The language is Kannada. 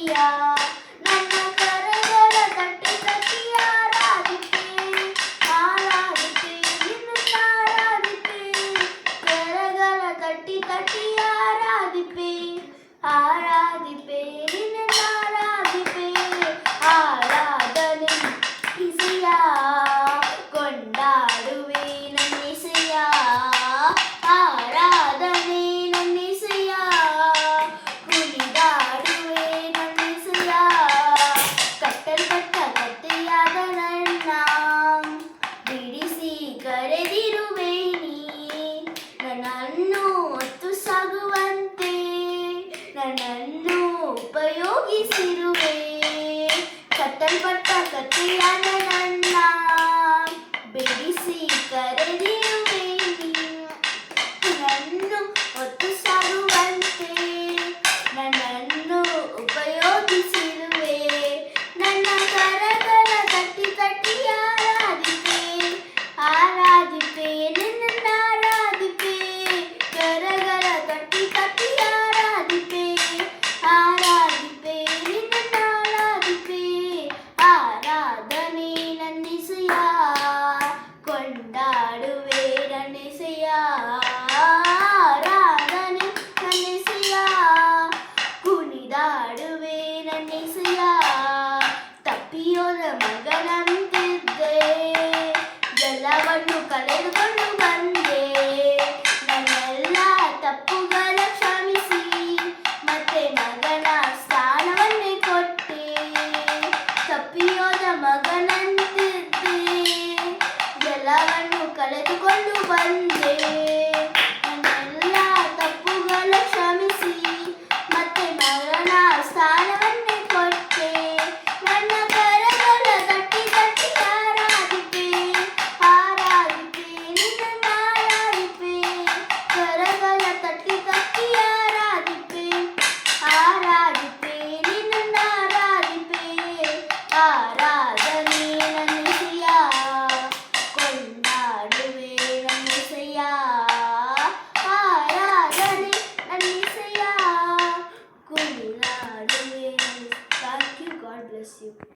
ತಟ್ಟಿಯ ನನ್ನ ಕರಗಳ ತಟ್ಟಿ ತಟ್ಟಿ ಆರಾಧಿಪೆ ಆರಾಧಿಪೆ ನಿನ್ನ ಆರಾಧಿಪೆ ಕರಗಳ ತಟ್ಟಿ ತಟ್ಟಿ ಆರಾಧಿಪೆ ಆರಾಧಿಪೆ ನಿನ್ನ ಆರಾಧಿಪೆ ಆರಾಧನೆ ಇಸೆಯ ಕೊಂಡಾಡುವೆ ನನ್ನಿಸೆಯ ಆರಾಧನೆ ನನ್ನಿಸೆಯ ಕುಣಿದಾಡುವೆ ನನ್ನಿಸೆಯ ಕಟ್ಟಲ್ಪಟ್ಟ ಕತ್ತೆಯಾದ ನನ್ನ ಬಿಡಿಸಿ ಕರೆದಿರುವೆ ನೀ ನನ್ನನ್ನು ಹೊತ್ತು ಸಾಗುವಂತೆ ನನ್ನನ್ನು ಉಪಯೋಗಿಸಿರುವೆ ಕಟ್ಟಲ್ಪಟ್ಟ ಕತ್ತೆಯಾದ ನನ್ನ ಬಿಡಿಸಿ ಕರೆದಿರುವೆ ನೀ ನನ್ನನ್ನು ಹೊತ್ತು ಸಾಗುವಂತೆ ನನ್ನನ್ನು ಉಪಯೋಗಿಸಿರುವೆ ನನ್ನ ಕರಗಳ ತಟ್ಟಿ ತಟ್ಟಿ ಆರಾಧಿಪೆ ಆರಾಧಿಪೆ ನಿನ್ನ ಆರಾಧಿಪೆ ಕರಗಳ ತಟ್ಟಿ ತಟ್ಟಿ ಆರಾಧಿಪೆ ಆರಾಧಿಪೆ ನಿನ್ನ ಆರಾಧಿಪೆ ಆರಾಧನೆ ನನ್ನಿಸೆಯ ಕೊಂಡಾಡುವೆ ನನ್ನಿಸೆಯ ಆರಾಧನೆ ನನ್ನಿಸೆಯ ಕುಣಿದಾಡುವೆ ನನ್ನಿಸೆಯ ತಪ್ಪಿಯೋದ ಮಗನಂತಿದ್ದೆ ಎಲ್ಲವನ್ನು ಕಳೆದುಕೊಂಡು ಬಂದೆ ನನ್ನೆಲ್ಲ ತಪ್ಪುಗಳ ಕ್ಷಮಿಸಿ ಮತ್ತೆ ಮಗನ ಸ್ಥಾನವನ್ನೇ ಕೊಟ್ಟೆ ತಪ್ಪಿಯೋದ ಮಗನಂತಿದ್ದೆ ಎಲ್ಲವನ್ನು ಕಳೆದುಕೊಂಡು ಬಂದೆ ನನ್ನೆಲ್ಲ ತಪ್ಪುಗಳ ಕ್ಷಮಿಸಿ ಮತ್ತೆ ಮಗನ ಸ್ಥಾನವನ್ನೇ ಕೊಟ್ಟೆ ನನ್ನ ಕರಗಳ ತಟ್ಟಿ ತಟ್ಟಿ ಆರಾಧಿಪೆ ಆರಾಧಿಪೆ ನಿನ್ನ ಆರಾಧಿಪೆ ಕರಗಳ ತಟ್ಟಿ ತಟ್ಟಿ ಆರಾಧಿಪೆ ಆರಾಧಿಪೆ ನಿನ್ನ ಆರಾಧಿಪೆ ಆರಾಧನೆ ನನ್ನಿಸೆಯ ಕೊಂಡಾಡುವೆ ನನ್ನಿಸೆಯ ಆರಾಧನೆ ನನ್ನಿಸೆಯ ಕುಣಿದಾಡುವೆ. Thank you. God bless you.